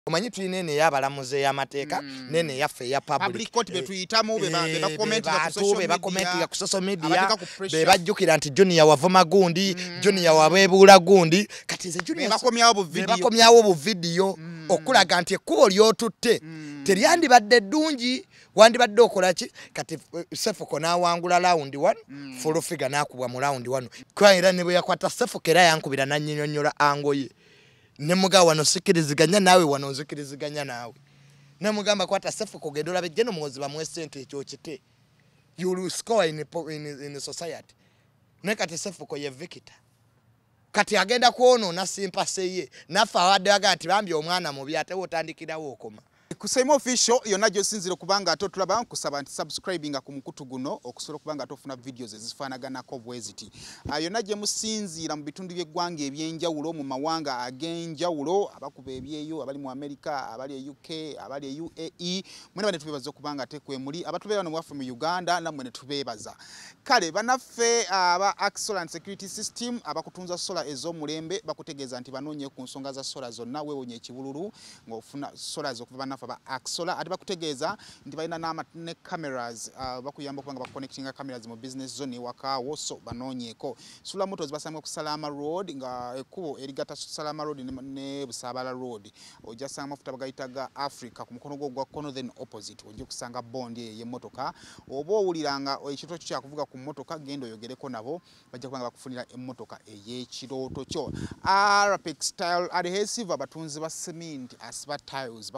omanyi tulina ene y'abalamuzi y'amateeka nene yaffe ya public court betuyitamu be bakomentinga ku social media be bajjukira nti Junior wavuma gundi Junior wabebuula gundi kati ze Junior bakomyawo bu video okulaga nti ekkubo lyotutte teryandibadde ddungi wandibadde okola ki kati Sefuko n'awangula round 1 full figure n'akubwa mu round 1 kwa era ne bwe yakwata Sefuko era yankubira nannyonnyola angoye ne muga wano sikiriziganya nawe wano nzikiriziganya nawe ne mugamba kwata Sefuko gedola bejeno mugozi bamwe sente ekyo kite you will score in the society ne kati Sefuko ye victor kati agenda kuono na simpase ye nafa wadde agati bambi omwana mubi ate wotandikirawo okoma Kusaimo official yonna gyosinzire kubanga atotulaba kusaba nti subscribing ku mukutu guno okusobola kubanga atofuna videos ezifaanaganako bweziti yonna gye musinziira mu bitundu by'eggwanga ebyenjawulo mu mawanga ag'enjawulo abakuba ebyeyo abali mu America abali e UK abali e UAE mwene bane tubebaza kubanga atekwe muri abatubeera no mwafu mu Uganda namwe ne tubebaza kale banaffe aba Axola Security System abakutunza sola ez'omulembe bakutegeeza nti banoonye ku nsonga za sola zonna weewonye ekibululu ng'ofuna sola z'okuva banafa ba Axola ati bakutegeeza nti balina ne cameras bakuyamba kubanga baconnectinga cameras mu business zone wakawo so banoonyeko Sula Motors basamwe ku Salama Road nga ekkubo erigata Salama Road ne Busabala Road ojja sanga mafuta bagayitaga Africa ku mukono gwa kono then opposite ojja kusanga bondi ye motoka oba owuliranga ekito kya kuvuga ku motoka gendo yogereko nabo bajja kubanga bakufunira emmotoka ey'ekirooto kyo Arapex Style adhesive abatunzi ba cement asba tiles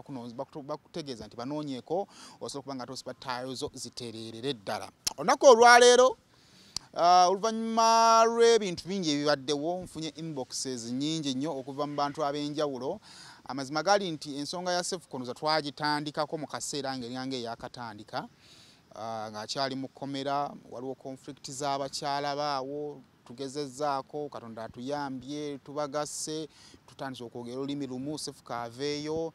bakutegeeza nti banoonyeko osobola kubanga tospa tiles zitereerere ddala onako olwaleero oluvannyuma lw'ebintu bingi ebibaddewo nfunye inboxes nyingi nnyo okuva mu bantu ab'enjawulo amazima gali nti ensonga ya Sefuko twagitandikako mu kaseera ng'eringa eyakatandika ng'akyali mu kkomera waliwo conflict z'abakyala baawo tugezezzaako Katonda atuyambye tubagasse tutandise okwogera olulimi lumu Sefuko aveeyo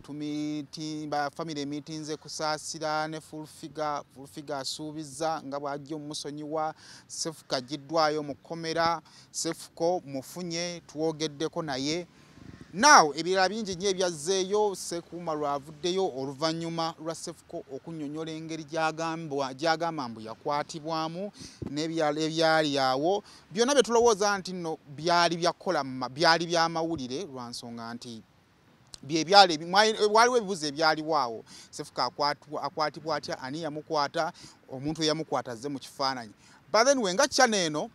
tumitimba family meetings kusaasira ne full figure asuubiza nga bw'ajja omusonyiwa Sefuko agiddwayo mu kkomera Sefuko mufunye tuwogeddeko naye Now ebirala bingi nnyo ebyazzeeyo Sekuuma lwavuddeyo oluvannyuma lwa Sefuko okunnyonnyola engeri gy'agamba mbu yakwatibwamu n'ebyalo ebyali awo byonna bye tulowooza nti nno byali byali by'amawulire lwa nsonga nti waliwo ebibuzo ebyaliwo awo Sefuko akwatibwa atya ani yamukwata omuntu eyamukwata azze mu kifaananyi but then wenga channel eno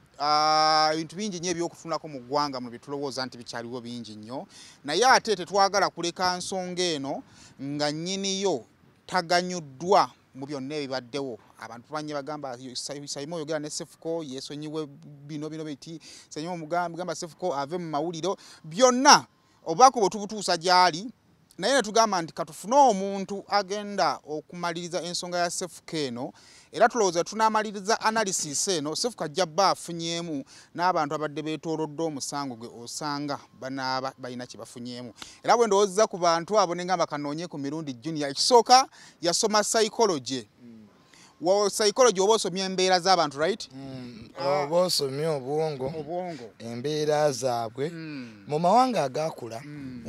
ebintu bingi nnyo ebyokufunako mu ggwanga mu bitulowooza nti bikyaliwo bingi nnyo naye ate tetwagala kuleka nsonga eno nga nnyiniyo taganyuddwa mu byonna ebibaddewo abantu banye bagamba Saimo oyogera ne Sefuko yeesonyiwe bino biti Saimo mugamba Sefuko ave mu mawuliro byonna obaako bwe tubutuusa gyali naye ne tugamba nti katufune omuntu agenda okumaliriza ensonga ya Sefuko eno era tulowooza tunaamaliriza analysis eno Sefuko ajja bba afunyeemu n'abantu abadde beetoolodde omusango gwe osanga banaaba balina kye bafunyeemu era bwe ndowooza ku bantu abo ne ngamba kanoonye ku mirundi Junior ekisooka yasoma psychology psychology oba osomye embeera z'abantu right oba osomye obwongo embeera zaabwe mu mawanga agakula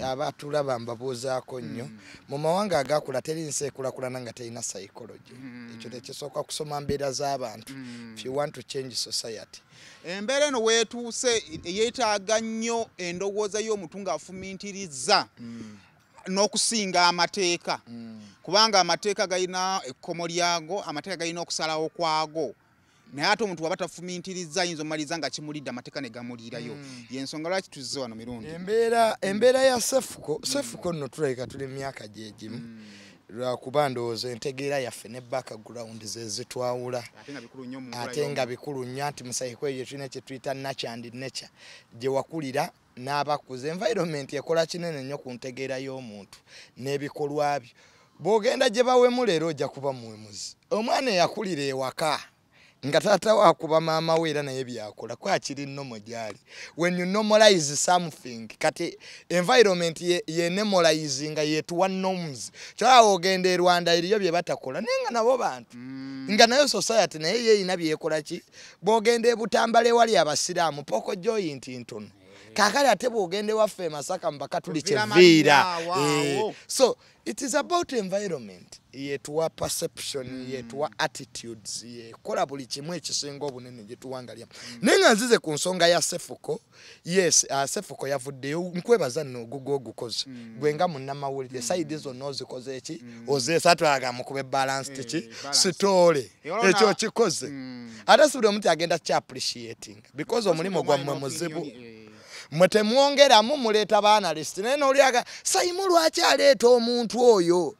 abatulaba mbabuuzaako nnyo mu mawanga agakula teri nsi ekulakulana nga terina psychology ekyo tekisooka kusoma mbeera z'abantu if you want to change society embeera eno weetuuse yeetaaga nnyo endowooza y'omuntu ng'afumiintiriza n'okusinga amateeka kubanga amateeka galina ekkomo lyago amateeka galina okusalawo kwago naye ate omuntu waba tafumiintiriza ayinza omaliriza nga kimulidde amateeka ne gamuliirayo yensonga lwaki tuzze wano mirundi embeera ya Sefuko nno tulabika tuli myaka gyegimu lwakuba ndowooza entegeera yaffe ne background ze zitwawula ate nga bikulu nnyo nti musayiko eyo tulina kye tuyita nature gye wakulira n'abakuze environment ekola kinene nnyo ku ntegeera y'omuntu n'ebikolwa byo bw'ogenda gye bawemu leero ojja kuba muwemuzi omwana eyakulira ewaka nga taata wakuba maama we era naye byakola kwakiri nnomo gyali when you normalize something kati environment ye normalizinga yetuwa norms kyalawo ogenda e Rwanda eriyo bye batakola nenga nabo bantu nga nayo society naye yeeyina byekola ki bw'ogenda e Butambala ewali abasiraamu poko joint ntono kakali ate bwogende waffe Masaka mpaka tuli Kyeviira. So it is about environment yetuwa perception yetuwa attitudes yekola buli kimu ekisinga obunene gyetuwangalya. Nenga nzize ku nsonga ya Sefuko, yes, Sefuko yavuddeyo nkwebaza nno ogukoze gwenga munnamawulire side ezo nozikoze eki ozesatwaga mukube balance ki sitole ekyo kikoze ate sibuli omuntu agenda kya appreciating because omulimo gwammwe muzibu mwete mwongeramu muleta baana list nene oliaga Saimu lwaki aleeta omuntu oyo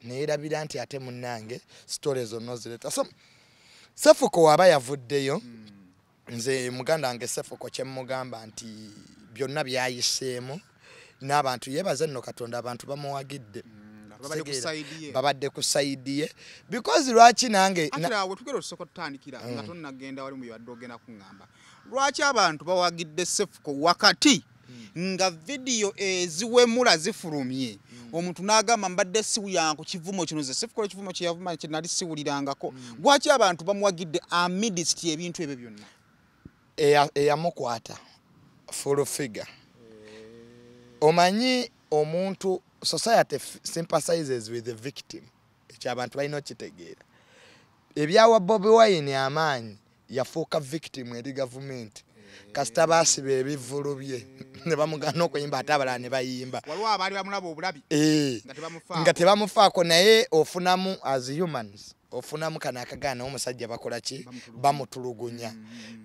neerabira nti ate munnange stories onozileta. So Sefuko waba yavuddeyo nze muganda wange Sefuko kyemmugamba nti byonna byayiseemu n'abantu yebaze nno Katonda abantu bamuwagidde babadde kusaidiye because lwaki nange atira wetugero tusoko tutandikira nga tonnagenda wali mu yadde ogenda kuŋŋamba lwaki abantu bawagidde Sefuko wakati nga video eziwemula zifulumye omuntu n'agamba mbadde siwulira ku kivumo kino ze Sefuko ekivumo kye yavuma kye nali siwulirangako lwaki abantu bamuwagidde amidst ebintu ebyo byonna eyamukwata full figure omanyi omuntu society sympathizes with the victim ekyabantu balina okitegeera ebyawa Bobi Wine amaanyi yafuuka victim eri government kasita baasiba ebivulu bye ne bamugana okuyimba ate abalala ne bayimba waliwo abaali bamulaba obulabi nga tebamufaako naye ofunamu as humans ofunamu kana akagaana omusajja bakola ki bamutulugunya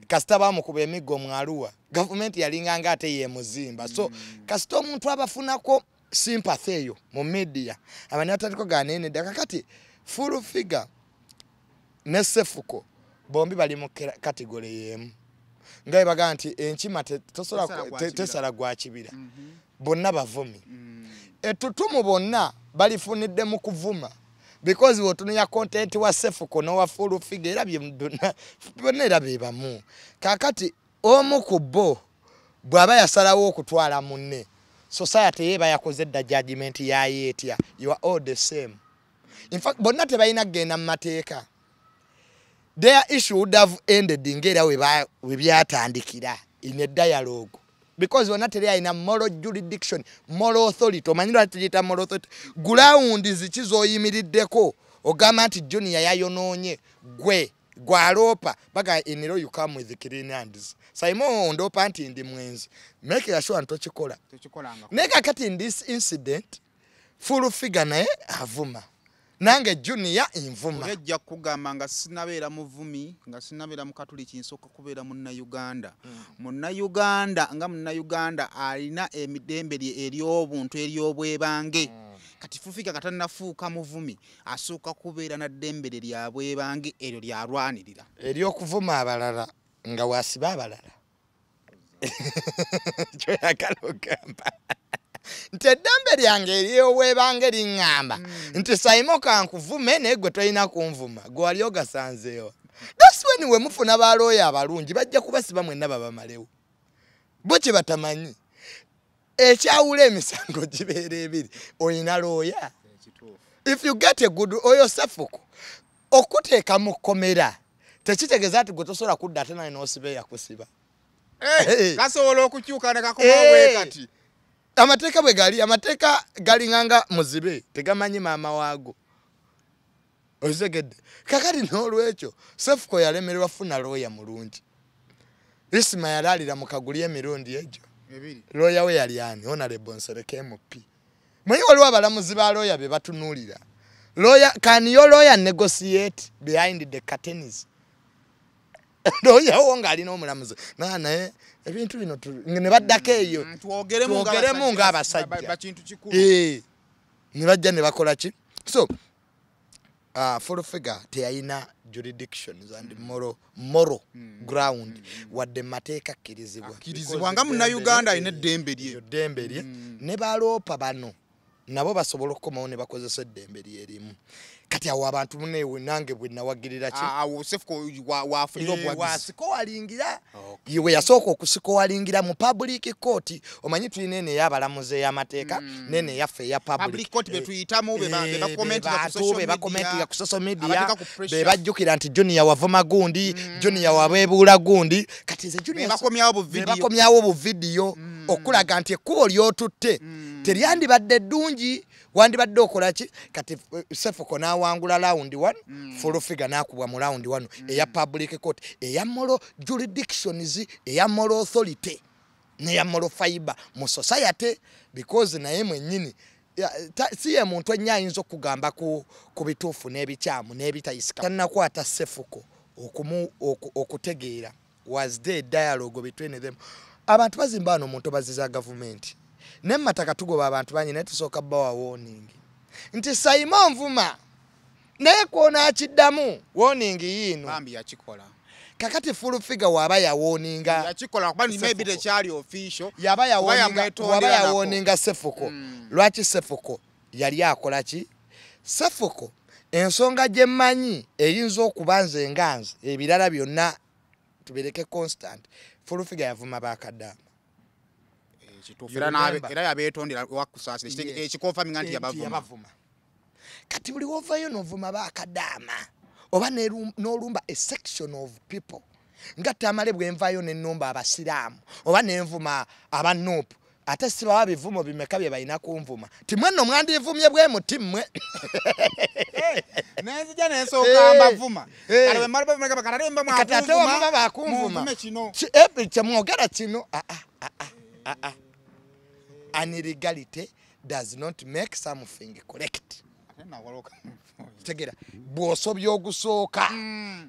kasita bamukuba emiggo omwaluwa government yalinganga ate ye muzimba so kasita omuntu abafunako sympathy eyo mu media abani atatiko ganene dakakati full figure ne Sefuko bombi bali mu category yemu ngaye baga nti enkima tesala gwa kibira bonna bavumi etutumu bonna balifunidde mu kuvuma because wotunya content wa Sefuko no wa full figure era bonna era bebamu kakati omu kubbo bwaba yasalawo okutwala munne society yeba yakoze da judgment ya yetia you are all the same. In fact bonna tebalina kugenda mu mateeka their issue would have ended ngera we byatandikira in a dialogue because bonna teri alina moral jurisdiction moral authority omanyira tujita moral authority ground zikizoyimiriddeko ogamba nti Junior yayonoonye gwe gwalopa baga iniro you come with the clean hands Saimu ndopa nti ndi mwenzi make sure ntochikola neka kati in this incident full figure naye avuma nange Junior invuma ejja kugamba nga sinabeera muvumi nga sinabeera mu Katoliki nsoka kubeera munna Uganda munna Uganda nga munna Uganda alina emidembe eri obuntu eri obwebange kati fufiga katanafuuka muvumi asooka kubeera na ddembe lyabwebange eryo lyalwanirira eri okuvuma abalala nga wasiba abalala kyoyagala ogamba nti eddembe lyange eryobwebange liŋŋamba nti Saimu kankuvume naye gwe tolina kunvuma gwe wali ogasanzeewo that's when we mufuna balooya abalungi bajja kubasiba mwenna babamalewo bo kye batamanyi ekyawula emisango gibeera ebiri oyina looya if you get a good oyo Sefuko okuteeka mu kkomera tekitegeeza ati gwe tosobola kudda ate naye n'osiba eyakusiba kasobola okukyuka ne kakomawe kati amateeka bwe gali amateeka galinganga muzibe tegamanyi maama waago ozegedde kakati n'olwekyo Sefuko yalemererwa funa looya mulungi Isima yalalira mu kaguli emirundi egyo looya we yali ani Honorable Nsereke MP mwenye waliwo abalamuzi ba looya be batunuulira lawyer can your lawyer negotiate behind the curtains lawyer wonga alina omulamuzi naye ebintu bino ne baddako eyo twogeremu ng'abasajja ne bajja ne bakola ki so full figure teyalina jurisdictions and moral ground wadde mateeka akkirizibwa nga munna Uganda alina eddembe lye ne baloopa bano nabo basobola okukomawo ne bakozesa eddembe lyerimu kati awo abantu munewe nange bwe nawagirira ki awo Sefuko wafulira obwagizi wasiko walingira yiwe yasooka okusiko walingira mu public court omanyi tulina ene y'abalamuzi ey'amateeka nene yaffe eya public court betuyitamu be bakomentinga ku social media be bajjukira nti Junior wavuma gundi Junior wabeebuula gundi kati ze Junior bakomyawo bu video okulaga nti ekkubo lyotutte teryandibadde ddungi wandibadde okola ki kati Sefuko n'awangula round 1 full figure n'akubwa mu round 1 eya public court eya moral jurisdictions eya moral authority neya moral fiber mu society because naye mwennyini siye muntu ennyayinza okugamba ku bituufu n'ebikyamu n'ebitayisika tannakwata Sefuko okutegeera was there dialogue between them abantu bazimba wano omuntu baziza government nemmataka tugoba abantu banyi naye tusooka bawa warning nti Simon Nvuma naye kwona akiddamu warning yino bambi yakikola kakati full figure waba ya warninga yakikola kuba maybe the chali official yaba ya warninga Sefuko lwaki Sefuko yali akola ki Sefuko ensonga gye mmanyi eyinza okubanza enganzi ebirala byonna tubireke constant full figure yavuma bakaddamu era yabeetondera wakusaasira ekikofaminga nti yabavuma kati buli wovayo novuma bakaddaama oba n'olumba a section of people nga Tamale bwenvayo n'ennumba abasiraamu oba n'envuma abanuupu ate sibawa bivumo bimeka bye balina kunvuma timwe nno mwandivumye bwe muti mmwe nenzija nensooka mbavuma kati ate wavuma bakunvuma kyemwogera kino an illegality does not make something correct tegera bw'osobya ogusooka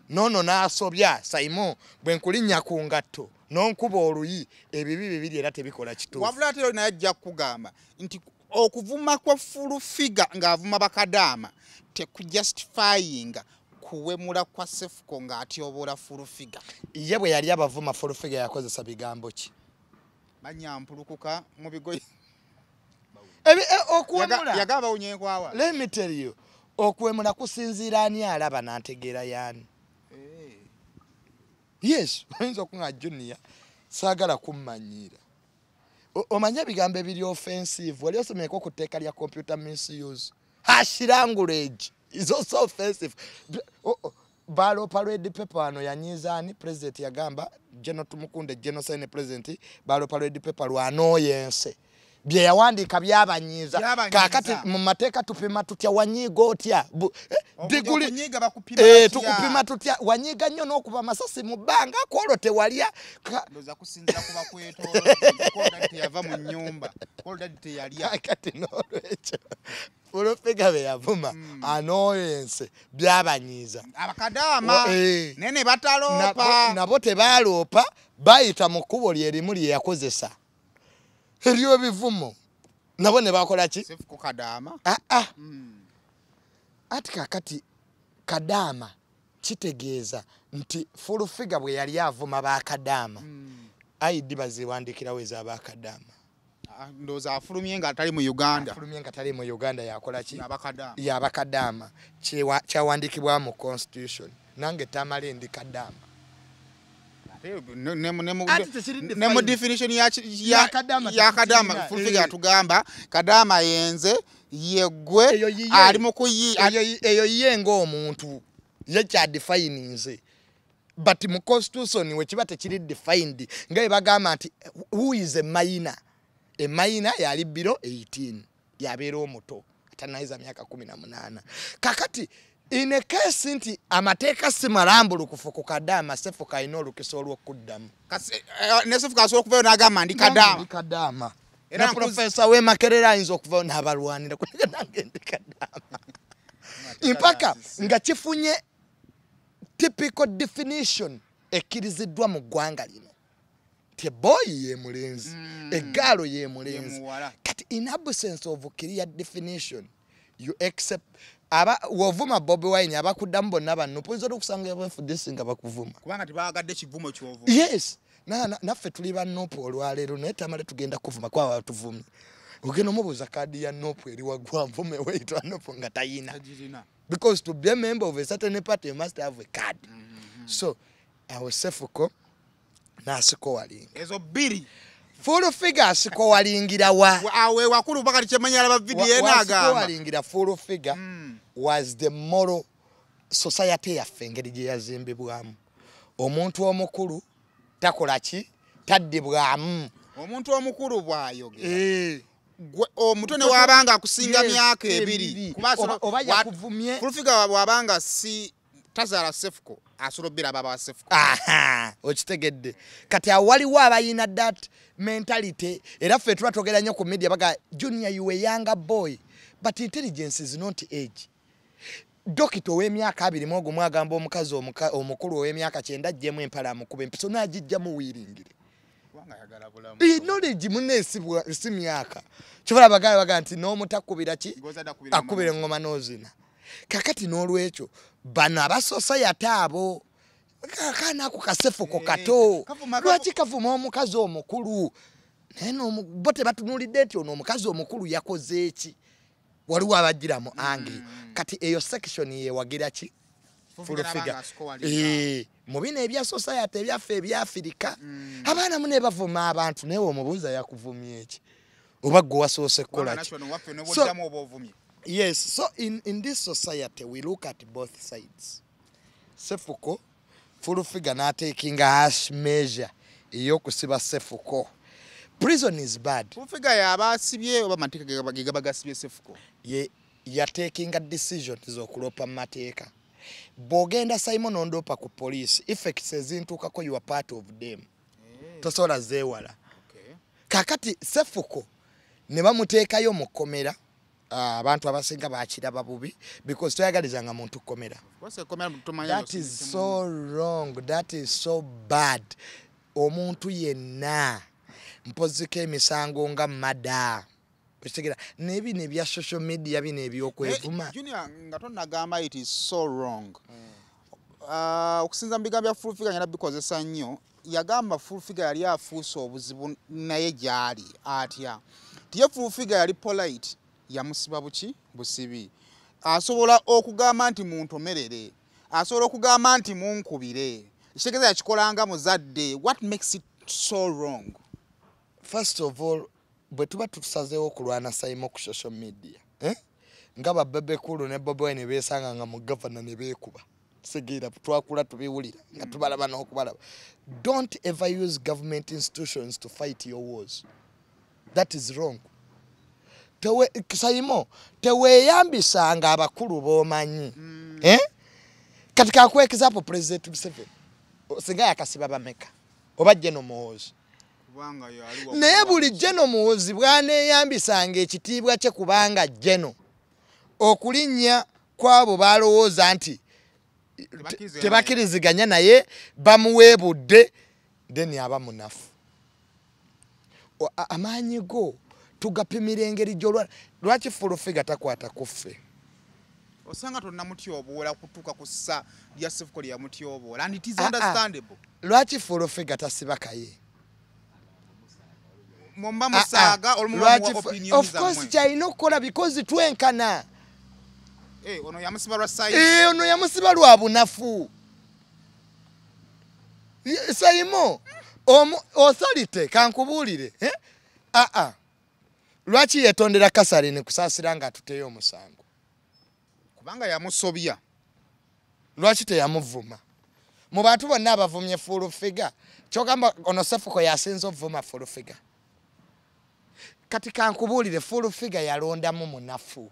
nono n'asobya Simon bwe nkulinnya ku ngatto n'onkuba oluyi ebibi bibiri era tebikola kituufu wabula ate naye ajja kukugamba nti okuvuma kwa full figure ng'avuma bakadaama tekujustifyinga kuwemula kwa Sefuko ng'atyobola full figure ye bwe yali abavuma full figure yakozesa bigambo ki banyampulukuka mu bigoyi okuwemula yagamba unyenkwawa let me tell you okuwemula kusinziira ani alaba n'antegeera yaani yes oyinza okunga Junior saagala kummanyiira omanya ebigambo ebiri offensive wali osomyeko ku tteeka lya computer misuse hash language is also offensive balo parade paper ano yanyizaani president yagamba General Tumukunde General Senate president balo parade paper lwanoyense bye yawandiika byabanyiiza kakati mu mateeka tupima tutya wanyiiga otya diguli tukupima tutya wanyiiga nnyo n'okuba amasasi mu bbanga kwolwo tewalya ndoza kusinzira kuba kwetoola teyava mu nnyumba teyalya kati n'olwekyo Furufiga be yavuma anoyense byabanyiiza abakadaama nene bataloopa nabo tebaaloopa bayita mu kkubo lyerimu lye yakozesa eriyo bivumo nabo ne bakola ki Sefuko kadaama ati kakati kadaama kitegeeza nti Furufiga bwe yali avuma bakadaama ayidi baziwandikirawo ez'abakadaama ndoza afulumye nga atali mu Uganda yakola ki yabakadaama kyawandikibwa mu constitution nange Tamale ndi kadaama ne mu definition ya kadaama Furufiga atugamba kadaama yenze yegwe ali mu kuyi eyo yenga omuntu ye kya defininze but mu constitution we kiba tekiri defined nga bagamba nti who is a minor yali biro 18 yabeera omuto atanaiza myaka 18 kakati in a case nti amateeka si malambulukufu ku kadaama Sefuko alina olukisa olw'okuddamu ne Sefuko asobola okuvayo n'agamba ndi kadaama era Professor Wemakerera ayinza okuvayo n'abalwanira kunaga nange ndi kadaama impaka nga kifunye typical definition ekkiriziddwa mu ggwanga lino te boy ye mulenzi egalo ye mulenzi kati in absence of clear definition you accept aba wovuma Bobi Wine abakuddamu bonna banno poinzo okusanga yabafudde nga bakuvuma kubanga tibagadde kivumo ky'ovuma yes naffe tuli bannopo olwaleero naye Tamale tugenda kuvuma kwa watuvumi ogenda omubuuza kaadi ya nopu eri waggwa nvume weeyitwa nopu nga tayina. Because to be a member of a certain party you must have a card. So awo Sefuko n'asikowalinga ezo bbiri full figure asikowalingira wa awe wakulu bakati kyemanya alaba video enagamba asikowalingira full figure was the moral society yaffe engeri gye yazimbibwamu. Omuntu omukulu takola ki taddibwamu. Omuntu omukulu bw'ayogera omutone wabanga akusinga myaka ebiri oba yakuvumye full figure wabanga si tazala Sefuko asolobera baba Sefuko. Okitegedde kati awaliwo abayina that mentality era ffe twatogera nnyo ku media baga Junior you a younger boy but intelligence is not age. Dokito w'emyaka 2 mwogo mwagamba omukazi omukulu ow'emyaka 9 ajjemu empala amukube empiso n'agijjamu wiringire. Knowledge munesibwa si myaka. Kyobala bagaya baga nti n'omutakubira ki akubira ngoma n'ozina. Kakati n'olwekyo bano abasociety abo kana ako kasefuko kato lwaki kavuma omukazi omukulu neno bote batunulidde nti ono omukazi omukulu yakoze eki waliwo abagiramu ange kati eyo section ye wagira ki full figure mu bino ebya society ebyaffe ebya Afrika abaana mune bavuma abantu naye omubuuza yakuvumye eki oba gwe wasoose kukola ki. Yes, so in this society we look at both sides. Sefuko full figure not taking a hash measure eyokusiba Sefuko. Prison is bad. Full figure yabasibye oba mateeka gegabagasibye Sefuko. You are taking a decision zokulopa mateeka. Bogenda Simon Ondopa ku police effects ezintukako you are part of them. Tosola zewala. Okay. Kakati Sefuko ne bamuteekayo mu komera. Abantu abasinga baakira babubi because toyagalizanga muntu komera. That is so wrong. That is so bad. Omuntu yenna mpozike emisango nga mada. Bitegera nebi nebya social media bine ebyokwevuma. Junior nga tonagamba it is so wrong. Okusinza mbigambya full figure nyala bikozesa nnyo yagamba full figure yali afuusa obuzibu naye gyali atya. Tiye full figure yali polite. Yamusiba buki busibi asobola okugamba nti muntu merere asobola okugamba nti munkubire ekitegeeza yakikolanga muzadde. What makes it so wrong? First of all bwe tuba tusazeewo okulwana Simon ku social media nga babebe kulu ne Bobo ne beesanga nga mu governor ne beekuba segira twakula tubiwulira nga tubalaba n'okubalaba. Don't ever use government institutions to fight your wars. That is wrong. Saimo teweyambisanga abakulu bomanyi katika kuwekezapo President Museveni singa yakasiba bameka oba General Muhoozi naye buli General Muhoozi bwaneyambisanga ekitiibwa kye kubanga General okulinnya kwabo balowooza nti tebakiriziganya naye bamuweebudde then aba munafu. Amaanyi go tugapimira engeri gy'olwala lwaki full figure takwata kuffe osanga tonna mutyoboola kutuuka ku ssa lya Sefuko lya mutyoboola and it is understandable. Lwaki full figure tasibakaye momba musaaga olumuwa opinion of course kyalina okukola because twenkana ono yamusiba lwa sayi ono yamusiba lwa bunafu Saimo authority kankubuulire lwaki yetondera Kasale ne kusaasira nga tuteyo omusango kubanga yamusobya. Lwaki teyamuvuma mu bantu bonna abavumye full figure kyogamba ono Sefuko yasinza ovuma full figure kati kankubuulire full figure yalondamu munafu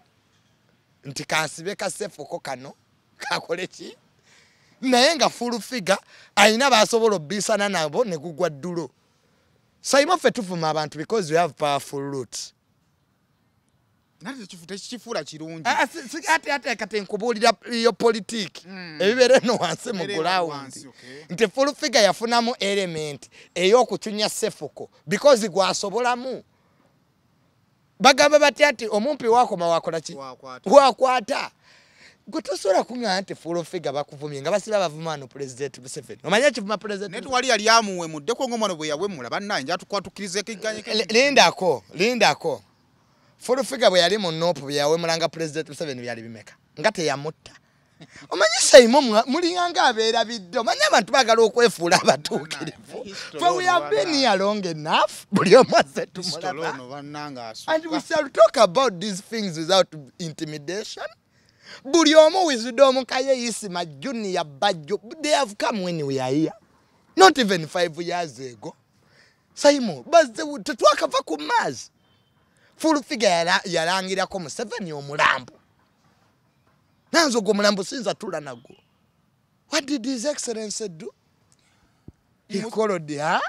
nti kansibe ka Sefuko kano kakole ki naye nga full figure ayina basobola obisana nabo ne gugwa ddulo. Simon ffe tuvuma abantu because we have powerful roots. Nati tekifula kirungi. Ate kati nkubuulira yo politiki ebibere no wansi mu ground. Nti full figure yafunamu element ey'okucunya Sefuko because gwasobolamu. Bagamba batya ati omumpi wakoma wakola ki? Wakwata. Gwe tosobola kunywa nti full figure bakuvumye nga basiba bavumano President Museveni. Omanya kivuma President. Netu wali yali amuwe muddeko ng'omwana bwe yawemula bannange atukwatukiriza ekiganye. Lindako. full figure bwe yali mu nopu yawe mulanga president Museveni byali bimeka ngate yamutta omanyi sayimo mulinganga abeera biddo manyi abantu bagala okwefuula abatuukirivu for we have been here long enough buli omu azze tumulaba and we shall talk about these things without intimidation buli omu wisdom kaye Isima Junior Bajjo they have come when we are here not even 5 years ago sayimo bazze tetwakava ku maazi full figure yalangirako Museveni omulambo nanzo go mulambo sinza tula nago what did his excellency do he called her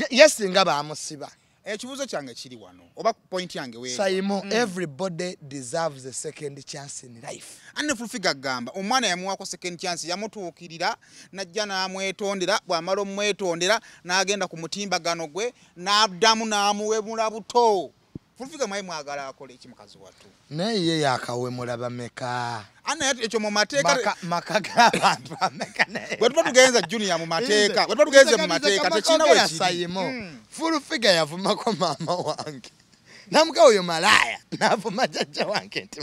yes ngaba amusiba ekibuzo kyange kiri wano oba point yange we sayimo everybody deserves a second chance in life ane full figure gamba omwana yamuwako second chance yamutuukirira najja namwetondera bwamala omwetondera n'agenda ku mutimbagano gwe n'abdamu n'amuwemula buto full figure mwayi mwagala akole iki mukazi watu naye yakawemula bameka ana ekyo mu mateeka makaga abantu bameka naye bwe tugenza Junior mu mateeka bwe tugenze mu mateeka tekina we sayimo full figure yavumako mama wange namuka oyo malaya navuma jajja wange nti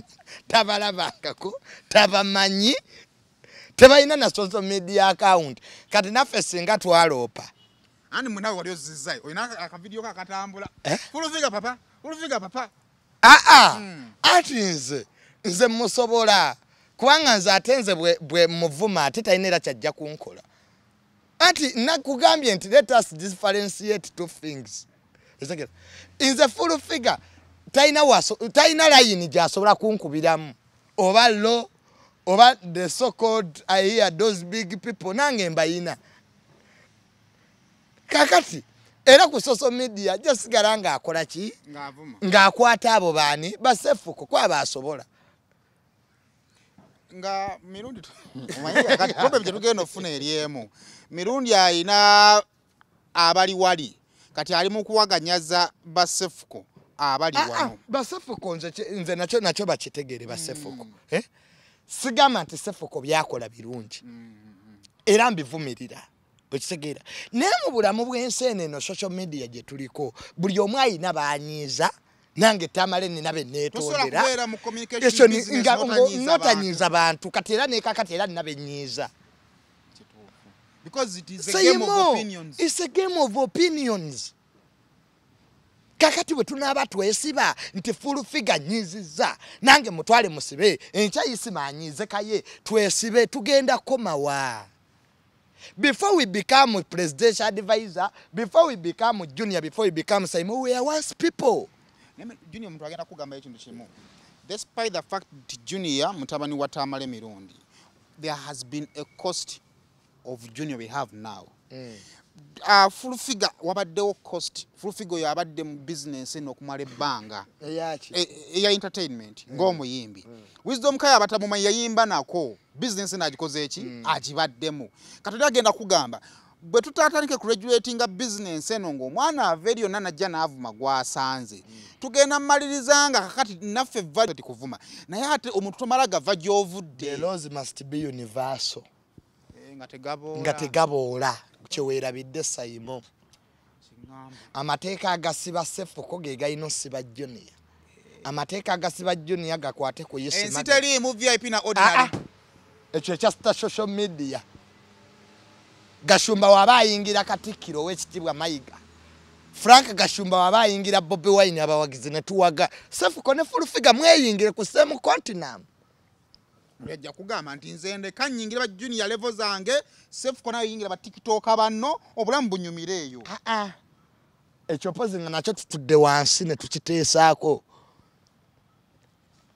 tabalabangako tabamanyi tebalina na social media account kati naffe singa twalopa ani munawe wali ozizzayo oyina akavidiyo kakatambula full figure papa ati nze musobola kubanga nze atenze bwe muvuma ate talina era kyajja kunkola ati nakugambye nti let us differentiate two things nze full figure talina layini gyasobola kunkubiramu oba lo oba the so called I hear those big people nange mbayina kakati era ku social media jasigala nga akola ki ng'akwata abo baani basefuko kwaba asobola nga mirundi kati problem gyetugenda ofuna eryemu mirundi ayina abali wali kati ali mu kuwaganyaza basefuko abali wano basefuko nze nakyo bakitegere basefuko sigamba nti sefuko byakola birungi era mbivumirira bwekitegera naye mu bulamu bw'ensi eno social media gye tuliko buli omu ayina baanyiiza nange tamale nina be neetondera ekyo notanyiiza bantu kati era nekakati era nina benyiiza because it is a game of opinions. It's a game of opinions. Kakati bwe tunaaba twesiba nti full figure nyiziza nange mutwale musibe enkya Isima anyize kaye twesibe tugenda komawa. Before we become a presidential advisor, before we become Junior, before we become Simon, we are once people. Junior muntu agenda kugamba ekintu kimu. Despite the fact that Junior mutabani wa Tamale Mirundi, there has been a cost of Junior we have now. Full figure wabaddewo cost, full figure yabadde mu business n'okumala ebbanga. Ya entertainment ng'omuyimbi. Wisdom kaya batamumanyi yayimba nako business n'agikoze eki agibaddemu. Kati agenda kugamba bwe tutaatandike graduatinga business eno ng'omwana aveeriyo nanajja n'avuma gwasanze. Tugenda mmalirizanga kakati naffe value kuvuma. Naye ate omuntu tomala gava gy'ovudde. The laws must be universal. Nga tegaboola kyeweerabidde Simon. Amateeka agasiba Sefuko ge galina osiba Junior. Amateeka agasiba Junior gakwate ku Isima. Ensi teriimu VIP na ordinary. Ekyo ekya social media. Gashumba waba ayingira Katikkiro w'ekitiibwa Mayiga. Frank Gashumba waba ayingira Bobi Wine abawagizi ne tuwaga. Sefuko ne full figure mweyingire ku same continent. Yajja kugamba nti nze ndeka nnyingira ba Junior level zange Sefuko nayo yingira ba TikTok abanno obulamu bunyumire eyo. Ekyo pozi nga nakyo tutudde wansi ne tukiteesaako.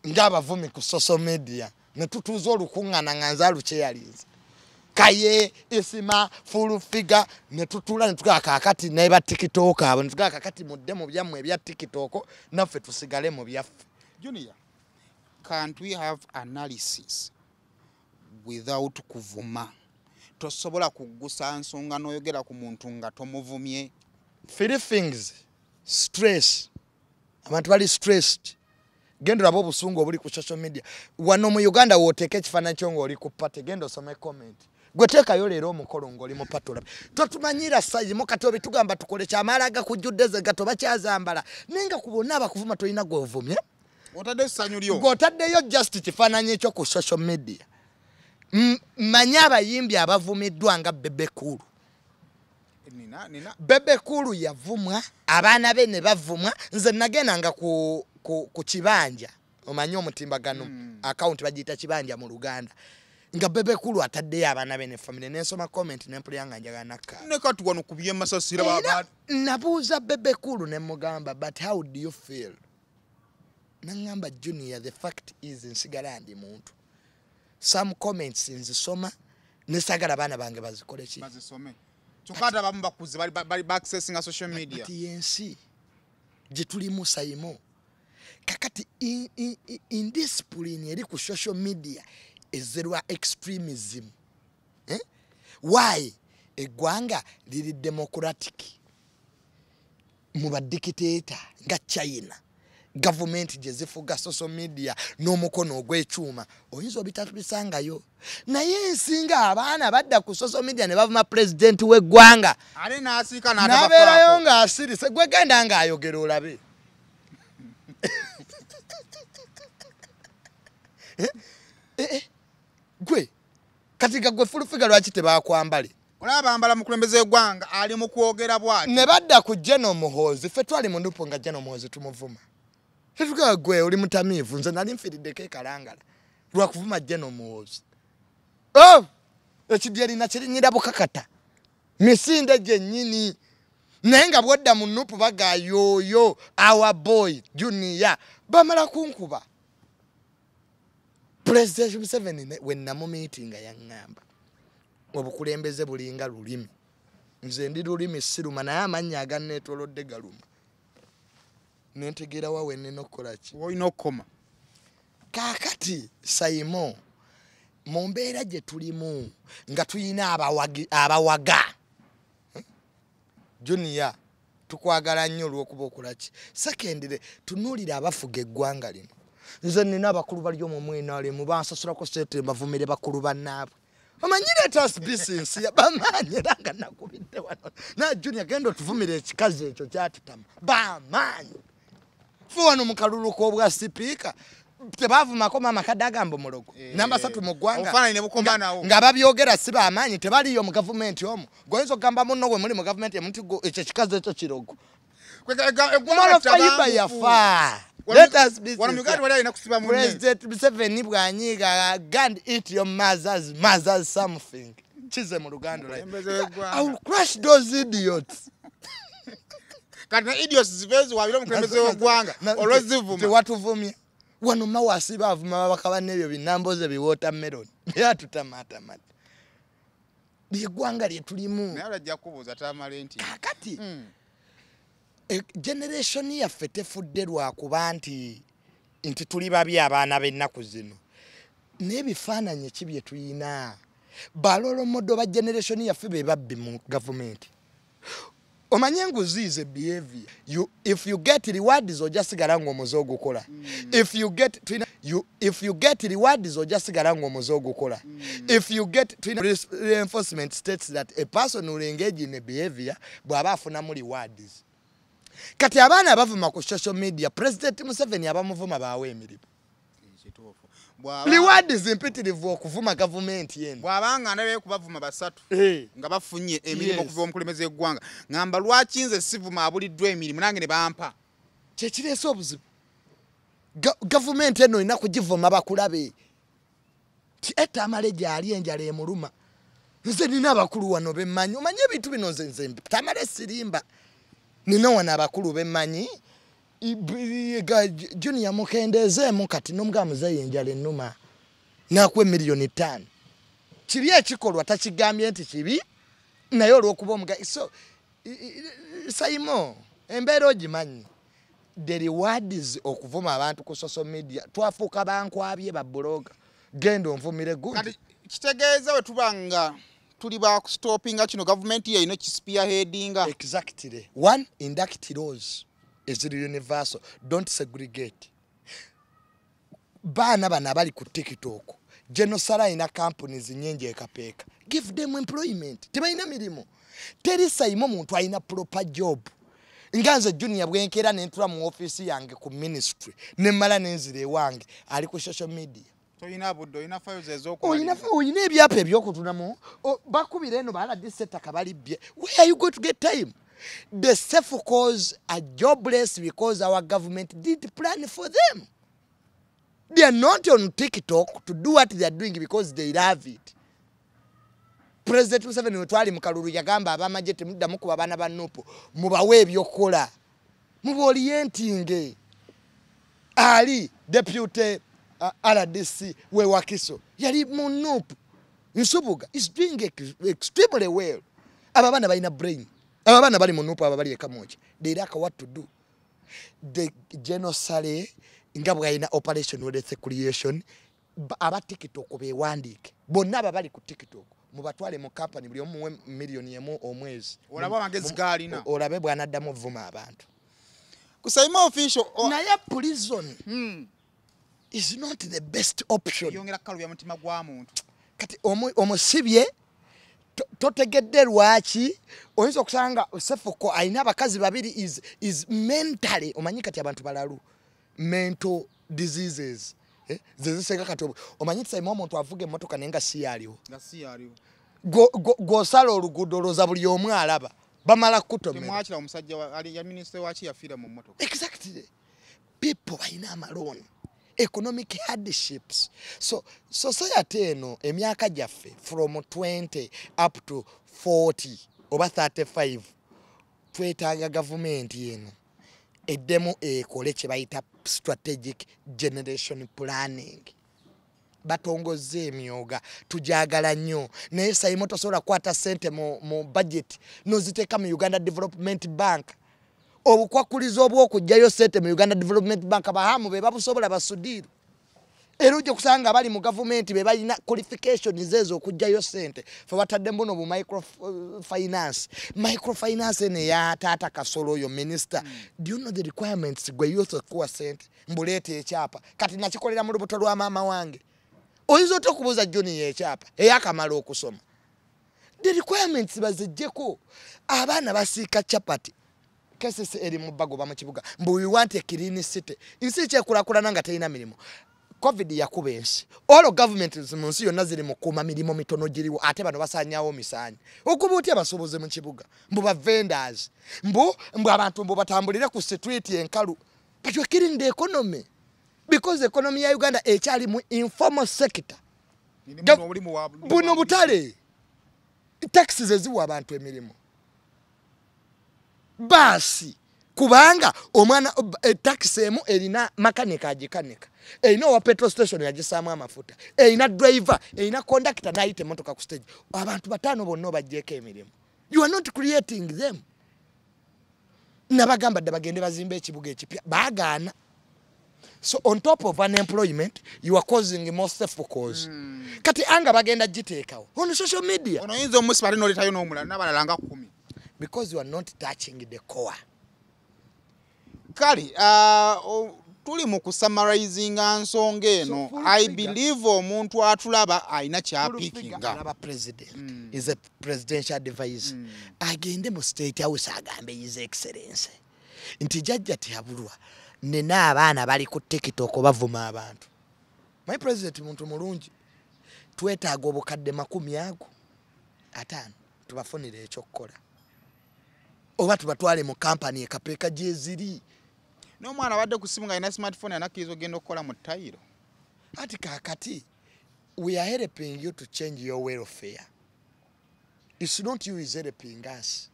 Ng'abavumi ku social media ne tutuuza olukuŋŋaana nga nze alukyeyaliza. Kaye Isima full figure ne tutula ne tugaa kaakati naye ba TikTok abo ne tugaa kaakati mudde mu byammwe ebya TikTok naffe tusigale mu byaffe. Junior, can't we have analysis without kuvuma? Tosobola kugusa nsonga n'oyogera ku muntu nga tomuvumye. Three things. Stress. Abantu bali stressed. Gendo labo obusungu obuli ku social media. Wano mu Uganda wooteeka ekifaananyi kyo ng'oli ku party. Gendo osome comment. gwetekayo leero omukolo ng'oli mu patola totumanyira sayimu kati obitugamba tukole kyamala gakujjudde ze gato bakyazambala nenga ku bonna abakuvuma tolina gw'ovumye otadde ssanyu lyo ng'otaddeyo just kifaananyi ekyo ku social media manya abayimbi abavumiddwa nga Bebe Cool Bebe Cool yavumwa abaana be ne bavumwa nze nagendanga ku kibanja omanyi omutimbagano account bagiyita kibanja mu Luganda nga Bebe Cool ataddeyo abaana be ne family n'ensoma comment n'empulira njagala nakka ne kati wano ku by'emasasira baba nabuuza Bebe Cool ne mugamba but how do you feel nangamba Junior the fact is nsigala ndi muntu some comments nzisoma nesagala abaana bange bazikole ki bazisome tukata bamu bakuze bali accessing social media ati yensi je tuli musayimo kakati indiscipline eri ku social media ezerwa extremism why egwanga liri democratic mu ba dictator nga China government je zifuga social media n'omukono ogw'ekyuma oyinza obitatubisangayo naye nsinga abaana badda ku social media ne bavuma president w'eggwanga ale n'asiika n'atabafaako n'abeerayo ng'asirise gwe genda ng'ayogera olabe gwe kati gwe fulufiga lwaki tebakwambale olaba bambala mukulembeze gwanga ali mu kwogera bwati ne badda ku General Muhoozi ffe twali mu ndupo nga General Muhoozi tumuvuma Hetuka gwe oli mutamivu nze nali mfiridde kalangala lwa kuvuma General Muhoozi ekidyeri na kirinyira bukakata misinde gyennyini naye nga bwodda mu nnupu baga yoyo our boy Junior bamala kunkuba President Museveni when namu meeting yaŋŋamba obukulembeze bulinga lulimi nze ndi lulimi siruma naye amannya aganneetolodde galuma nentegera wawe nenokola ki oyina okoma kakati sayimo mu mbeera gye tulimu nga tuyina abawaga Junior tukwagala nnyo olw'okuba okola ki sekendere tunuulira abafuga eggwanga lino nze nina abakulu bali omu mwinaale mu bansasulako sente bavumire bakulu bannaabwe omanyire tas business bamaanyi era nga nakubidde wano na Junior genda otuvumire ekikazi ekyo kyatutama bamaanyi fu wano mu kalulu k'obwa sipiika tebavumako maama kadde agamba omulogo namba 3 mu ggwanga ofaananyi ne bukoma nawo nga babyogera si bamaanyi tebaliyo mu gavumenti omwo goyinza okugamba munno gwe muli mu gavumenti emuntu ekyo ekikazi ekyo kirogo eggwanga yafa let us be President Museveni bwanyiga God eat your mother's something chize mu Luganda I will crush those idiots kati idiots zivezi wabiro mukulembeze w'eggwanga olw'ezivuma tewatuvumye wano mawasi bavuma babaka n'ebyo binamboze biwatermelon byatutamatamata by'eggwanga lye tulimu naye alajja kubuuza tamale nti kakati generation yaffe tefudde lwakuba nti tuli babi abaana b'ennaku zino n'ebifaananyi ki bye tuyina balolomodo ba generation yaffe be babbi mu gavumenti omanye enguzi behavior if you get rewards ojasigala ng'omuze ogukola if you get rewards ojasigala ng'omuze ogukola if you get reinforcement states that a person will engage in a behavior bw'aba afunamu rewards kati abaana abavuma ku social media President Museveni abamuvuma baawe emirimu rewards impitirivu okuvuma gavumenti yenu bw'abanga ndabe kubavuma basatu nga bafunye emirimu okuva omukulembeze eggwanga ngamba lwaki nze sivuma abuliddwa emirimu nange ne bampa kyekireese obuzibu gavumenti eno olina kugivuma bakulabe ti etamale gyali enjala emuluma nze nina abakulu wano bemmanyi omanye ebintu bino nze tamale sirimba nina wano abakulu bemmanyi Junior mukendezeemu kati n'omugamuze yenjala ennuma nakuwa $1,000,000 kiri ekikolwa takigambye nti kibi naye olw'okuba omuga so sayimo embeera ogimanyi the rewards okuvuma abantu ku social media twafuuka bankwabye ba bloga genda onvumire good kitegeeza we tubanga tuli ba stoppinga kino government ye ino kispear headinga exactly one induct laws is universal don't segregate bana bana bali ku TikTok Genosala ina companies nyenje ekapeeka give them employment. Tebalina mirimu. Teri sayimo muntu alina proper job. Nganze junior bwenkera n'entula mu office yange ku ministry ne mala nenzire wange ali ku social media. Toyina buddo ina files oyina ebyapa ebyokutunamu bakubira eno bala diseta kabalibye. Where are you going to get time? The Sefcos are jobless because our government did plan for them. They are not on TikTok to do what they are doing because they love it. President Museveni wetwali mukalulu yagamba abamajete mudda mukuba bana banupo mubawe ebyokola mu orienting ali deputy RDC we wakiso yali munupo Nsubuga is doing extremely well. Ababana balina brain. Ababana bali munupo ababali ekamoja. They lack what to do. The genocide ngabwa ina operation with the creation aba TikTok be wandike. Bonna ababali ku TikTok. Mubatwale mu company buli omu million yemu omwezi. Olaba magezi galina. Olabe bwana damu vuma abantu. Kusaima official na ya prison. Is not the best option. Yongera kalu ya mutima gwa muntu. Kati omusibye totegedde lwaki oyinza okusanga Sefoko alina abakazi babiri is mentally omanyi kati abantu balalu mental diseases zeziseka kati omanyi tsayima omuntu avuga emmotoka nenga siyaliwo gosala oluguudo loza buli omu alaba bamala kutomera mwakira omusajja ali ya minister wachi yafira mu mmotoka. Exactly. People balina amaloni. Economic hardships. So society eno emyaka jaffe from 20 up to 40 oba 35 twetaaga government eno eddemu ekole kye bayita strategic generation planning. Batongoze emyoga tujagala nnyo naye sayimo tosobola kwata sente mu budget noziteeka mu Uganda Development Bank. Obukwakuliza obw'okujjayo sente mu Uganda Development Bank abahamu be babusobola basudiru. Era ojja kusanga abali mu government be balina qualifications ezo okujjayo sente. Fe batadde mbono bu microfinance. Microfinance ene ya Tata Kasolo oyo minister. Do you know the requirements gwe yose kuwa sente? Mbuleete ekyapa. Kati nakikolera mu lubuto lwa mama wange. Oyinza okubuuza Johnny ekyapa eyakamala okusoma. The requirements bazijjeko. Abaana basiika chapati. Kesese eri mubago ba mukibuga mbu we want a clean city insi kyekulakulana nga teyina mirimu. COVID yakubensi all government mu nsi yonna ziri mu kuma mirimo mitono giriwo ate bano basanyawo misanyi okubuti abasoboze mu kibuga mbu ba vendors mbu abantu mbu batambulire ku street enkalu but you are killing the economy because the economy ya Uganda ekyali mu informal sector buno butale taxes eziwa abantu emirimu basi kubanga omwana taxi emu erina makanika agikanika erina wa petrol station yagisaamu amafuta erina driver erina conductor naayite motoka ku stage abantu batano bonna bajjeko emirimu. You are not creating them. Nabagamba dde bagende bazimba ekibuga ekipya baagaana. So on top of unemployment you are causing more Sefcos. Kati anga bagenda giteekawo on social media ono yinza omusi bali noletayo n'omulala n'abalala nga 10 because you are not touching the core. Kali tuli mu kusummarizing ansonga eno. I believe omuntu atulaba ayina kyapikinga. Alaba president is a presidential advisor. Agende mu state house agambe his excellency nti jajja tyabulwa nina abaana bali ku TikTok bavuma abantu. My president muntu mulungi twetaaga obukadde 50 tubafunire ekyokukola oba tubatwale mu company ekapeeka gyeziri. N'omwana abadde ku simu nga alina smartphone anakkiriza ogenda okukola mu ttayiro. Ati kakati we are helping you to change your welfare. It's not you is helping us.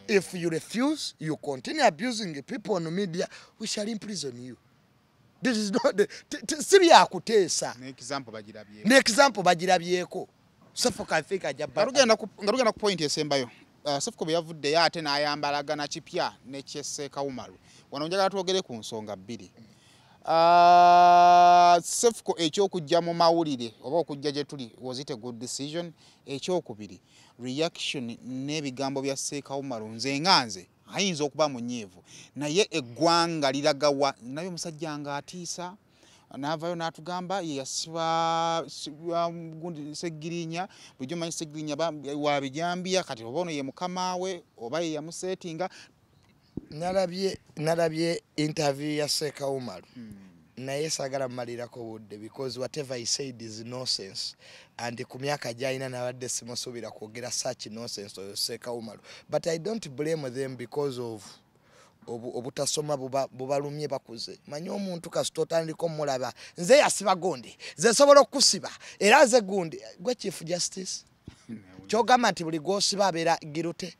If you refuse, you continue abusing the people on the media, we shall imprison you. This is not the Syria kuteesa. N'example bagirabyeko. Sefoka fika jabba. Ngarugenda ku point esembayo. Sefko byavudde yate n'ayambalagana kipya ne Kyese Kawumalu. Wano njagala twogere ku nsonga bbiri. Sefko ekyokujja mu mawulire oba okujja gye tuli was it a good decision? Ekyokubiri reaction n'ebigambo bya Kawumalu nze nganze ayinza okuba munyeevu naye eggwanga liragawa naye omusajja nga atiisa n'avaayo n'atugamba yasiba gundi Segirinya bulijjo manyi Segirinya wabijambya kati oba ono ye mukama we oba ye yamusetinga. Nalabye interview ya Ssekawumalu naye sagala mmalirako budde because whatever he said is nonsense and ku myaka gy'alina nabadde simusuubira kwogera such nonsense oyo Ssekawumalu, but I don't blame them because of obutasoma bubalumye bakuze. Manyi omuntu kasita otandika mulaba nze yasiba gundi nze nsobola okusiba era nze gundi gwe Chief Justice kyogamba nti buli gwosiba abeera girute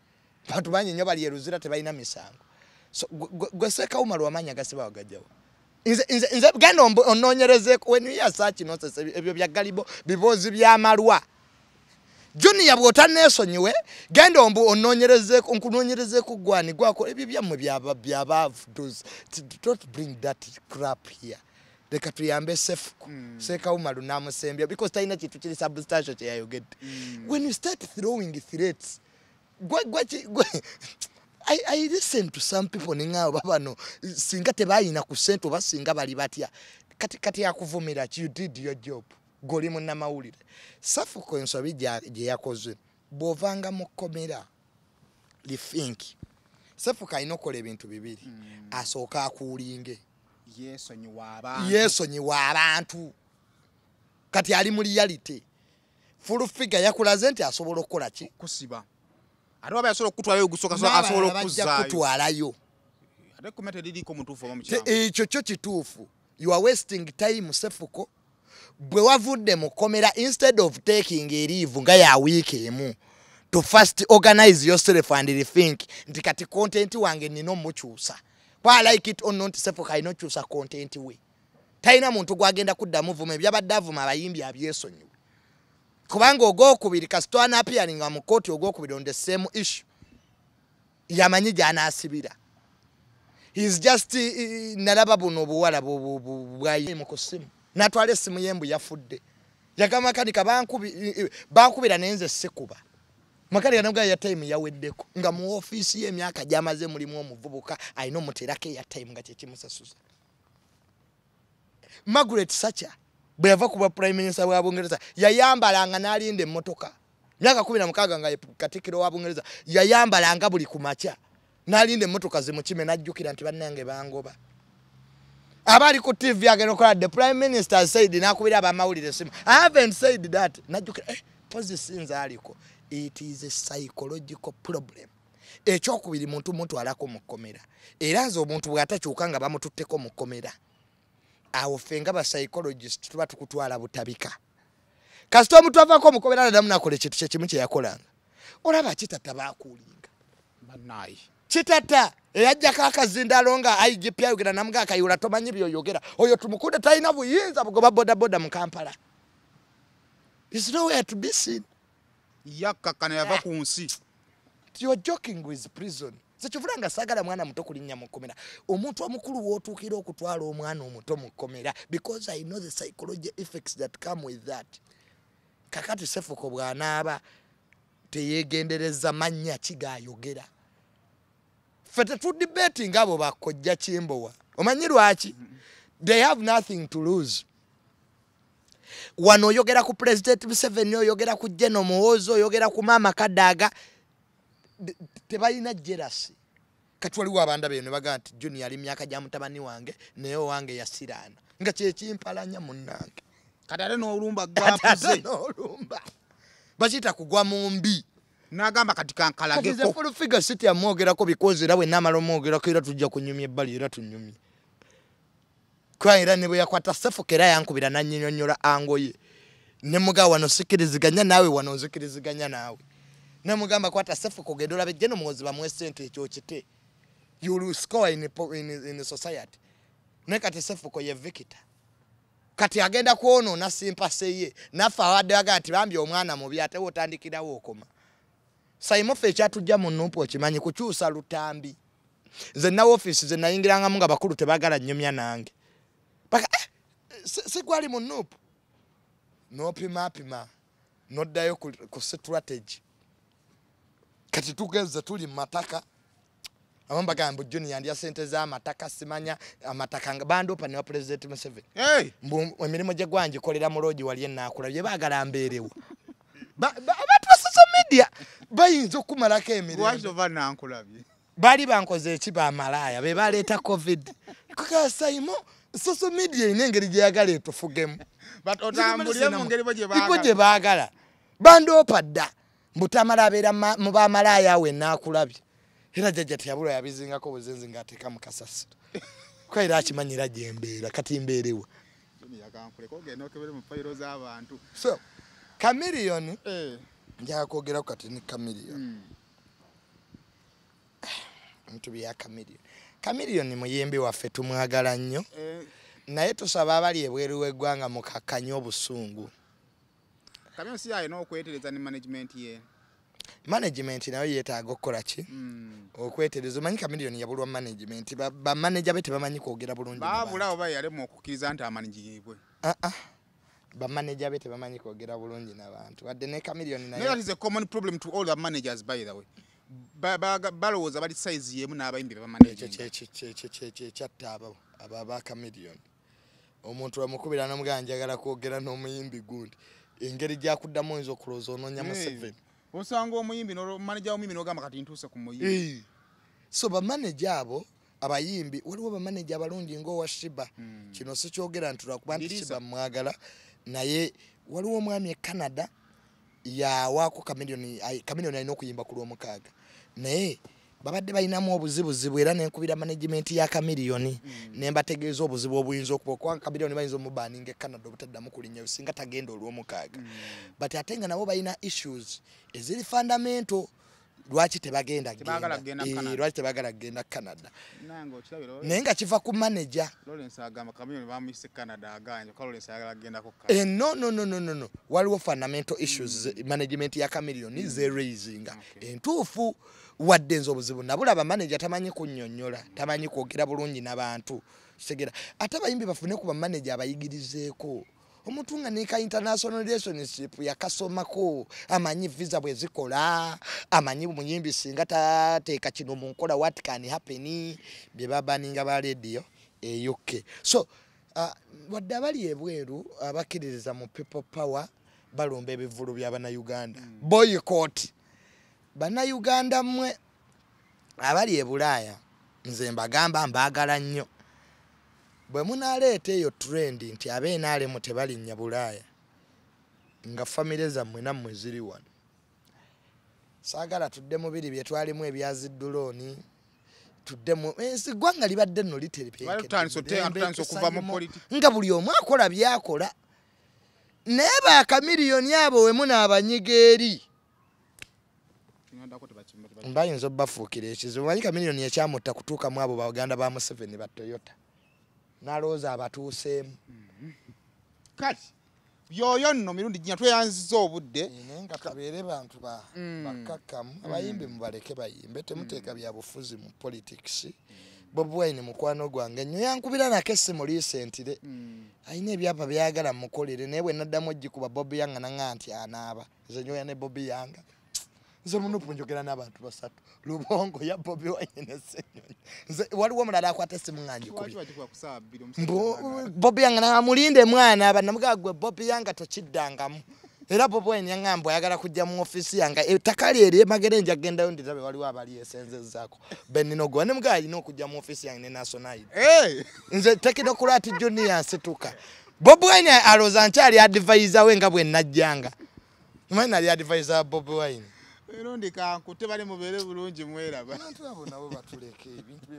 bantu bangi nnyo bali eruzira tebalina misango. So gwe Ssekawumalu wamanya gasiba wagajjawo nze genda onoonyerezeeko when you hear such nonsense ebyo bya Galibo bibozi by'amalwa Junior bw'otaneesonyiwe genda onoonyerezeeko nkunoonyerezeeko gwani gwako ebyo byammwe byabaavu. Don't bring that crap here. Leka tuyambe Ssekawumalu n'amusembya because talina kintu kiri substantial kye yayogedde. When you start throwing threats I listen to some people ninga babano singa tebayina ku sente oba singa bali batya kati yakuvumira you did your job goli munna mawulire Safuko ensobi gye yakoze bovanga mukomera think Safuko ayina okola ebintu bibiri asooka akuulinge yeesonyiwa abantu kati ali mu reality full figure yakulaze nti asobola okukola ki kusiba ate aba yasobola okutwalayo gusoka asobola okutwalayo ate kumete liliko mutuufu oba mukyamu ekyo kyo kituufu. You are wasting time Sefuko bwe wavudde mukomera instead of taking a leave nga ya week emu to first organize yourself and rethink nti kati content wange nino mukyusa kwa like it or not Sefuko ayina okyusa content we talina muntu gwagenda kuddamu vuma ebyabadde avuma abayimbi abyesonyiwe kubanga ogwokubiri kasitwana appearing mu court ogwokubiri on the same issue yamanyi gy'anaasibira. He's just nalaba buno obuwala bwayi mu kusimu natwala essimu yembu yafudde yagamba makanika bankubira nenze sikuba makanika nabwa ya time yaweddeko nga mu office y'emyaka gyamaze mulimu omuvubuka ayina omuterako ya time nga kyekimusasuza. Margaret Thatcher bwe yava kuba prime minister wa Bungereza yayambalanga n'alinda emmotoka myaka 16 nga Katikkiro wa Bungereza yayambalanga buli kumakya n'alinda emmotoka zimukime n'ajjukira nti bannange bangoba. Abali ku TV agenda okola the prime minister said nakubira abamawulire simu I haven't said that najjukira positions aliko. It is a psychological problem. Ekyokubiri muntu alako mukomera era nze omuntu bw'atakyuka nga bamututteko mukomera awo fenga ba psychologist tuba tukutwala butabika kasita omuntu avako mukomera nadamu nakole kintu kyekimu kye yakolanga olaba kitata bakulinga banayi kitata eyajjako akazindalo nga IGP ayogera namuga akayula tomanyi byoyogera oyo tumukunde talina buyinza bugoba bodaboda mu Kampala. There's nowhere to be seen. Yakakana yava ku nsi. You're joking with prison. Sekivulanga sagala mwana muto kulinnya mukomera omuntu omukulu wootuukira okutwala omwana omuto mukomera because I know the psychology effects that come with that. Kakati Sefuko bw'anaaba teyeegendereza mannya kigayogera fete tu debating abo bakojja Kimbowa omanyi lwaki they have nothing to lose. Wano oyogera ku President Museveni oyogera ku General Muhoozi oyogera ku Maama Kadaga tebalina jealousy. Kati waliwo abanda beno baga nti Junior ali myaka gya mutabani wange naye wange yasirana nga kyekimpalanya munnange kadale n'olumba gapuze n'olumba bakita kugwa mu mbi n'agamba kati kankalageko full figure city amwogerako because era bwe namala omwogerako era tujja kunyumya ebbali era tunyumye kwa era ne bwe yakwata Sefuko era yankubira nanyinyonyola angoye ne mugawa wano sikiriziganya nawe wano nzikiriziganya nawe ne mugamba kwata Sefuko genda olabe General Muhoozi bamwe sente ekyo kite you will score in society ne kati Sefuko ye victor kati agenda kuono na simpase ye nafa awadde agati bambi omwana mubi ate wotandikirawo okoma Saimofe kyatujja mu Nuupu okimanyi kukyusa lutambi nze na office ze nayingiranga mu nga bakulu tebagala nnyumya nange baka sigwali mu Nuupu nopima noddayo ku strategy kati tugeze tuli mataka Amamba gambo Junior ndi sente za amataka simanya amataka bandopa ne wa President Museveni. Emirimu gye gwanje kolera mu loji wali enakula bye bagala mberewo. Abantu ba social media bayinza okumalako emirimu. Lwaki bana nkulabye. Bali bankoze ekiba amalaya be baleeta COVID. Kuka sayimo social media inengeri gye yagala etufugemu. But otambulye mu ngeri gye baagala. Bandopa dda. Mutamala abeera mu bamalaya we nakulabye. Era jajja teyabula yabizingako buzenzi ng'ateeka mu kasasiro. Kwa era akimanyira gye mbeera kati mbeerewo. So Chameleone njaga kwogera kati ni Chameleone. Mtu bya Chameleone. Chameleone muyimbi waffe tumwagala nnyo. Naye tusaba abali ebweru w'eggwanga mukakkanya obusungu. Chameleone si ayina okwetereza ne management ye. Management nayo yeetaaga okukola ki? Okwetereza. Omanyi Chameleone yabulwa management. Ba manager be tebamanyi kwogera bulungi. Baabula oba yalemu okukkiriza nti amanyigiibwe. Ba manager be tebamanyi kwogera bulungi n'abantu. Wadde ne Chameleone nayo. That is a common problem to all the managers by the way. Balowooza bali size yemu n'abayimbi bamanaging. Kyatta aba Chameleone. Omuntu amukubira n'omugamba njagala kwogera n'omuyimbi gundi. Engeri gy'akuddamu oyinza okulowooza onoonya Museveni. Osanga omuyimbi manager w'omuyimbi n'ogamba kati ntuuse ku muyimbi. So ba manager abo abayimbi waliwo ba manager abalungi ng'owa Shiba. Kino si kyogera nti lwakuba nti Shiba mwagala naye waliwo omwami e Canada yawaako Chameleone alina okuyimba ku lw'omukaaga. Naye babadde balinamu obuzibuzibu era nenkubira management ya Chameleone nembategeeza obuzibu obuyinza okuba kubanga Chameleone bayinza omubaninga e Canada obutaddamu kulinnyo singa tagenda olw'omukaaga. But ate nga nabo balina issues eziri fundamental. Lwaki tebagenda lwaki tebagala kugenda Canada? Naye nga kiva ku manager. Lawrence agamba Chameleone bamuyise Canada aganje ko Lawrence agala kugendako. No. Waliwo fundamental issues management ya Chameleone ze raising. Entuufu wadde nzo obuzibu nabula ba manager tamanyi kunnyonnyola, tamanyi kwogera bulungi n'abantu. Kitegera ate abayimbi bafune ku ba manager abayigirizeeko. Omuntu nga nika international relationship yakasomako amanyi visa bwe zikola amanyi muyimbi singa tateeka kino mu nkola what can happen bye babaninga ba radio UK. So wadde abali ebweru abakiririza mu people power balomba ebivulu by'abana Uganda. Boycott bana Uganda mmwe abali ebulaaya nze mbagamba mbagala nnyo. Bwe munaleeta eyo trend nti abeenaale mu tebalinnya Bulaaya nga famire zammwe nammwe ziri wano. Saagala tudde mu biri bye twalimu ebyazidduloni tuddemu ggwanga libadde nno nga buli omu akola byakola. Naye ba Chameleone abo we munaabanyiga eri mbayinza obbafuukira ekizibu. Manyi Chameleone ekyamutta kutuukamu abo Baganda ba Museveni ba Toyota. Naloza abatuuseemu. Kati yoyo nno mirundi ginya tweyanziza obudde nga tubeere bantu bakakkamu. Abayimbi mubaleke bayimbe temuteeka bya bufuzi mu politics. Bobi Wine mukwano gwange nnyo yankubira nako essimu liisentire. Ayina ebyapa byagala mukolere naye bwe naddamu ogikuba Bobi Yanga nanga nti anaaba. Nze nyoya ne Bobi Yanga. Nze munupu njogera n'abantu basatu. Lubongo ya Bobi Wine ne Ssenyonyi. Nze waliwo omulala akwata essimu ng'angikubi. Bobi Yanga namulinde mwana banamugaa gwe Bobi Yanga tokiddangamu. Era Bobi Wine yangamba ayagala kujja mu office yanga ettaka lye emagerenja agendayo ndirabe waliwo abali esenzezzaako. Beninogo ne mugaa alina okujja mu office yange ne National Aid. Nze Technocrat Junior nsituka. Bobi Wine aloza nkyali advisor we nga bwe najjanga. Mwana ali advisor Bobi Wine. Erondi kanku tebali mubeere bulungi mweraba. Abantu abo nabo batuleke ebintu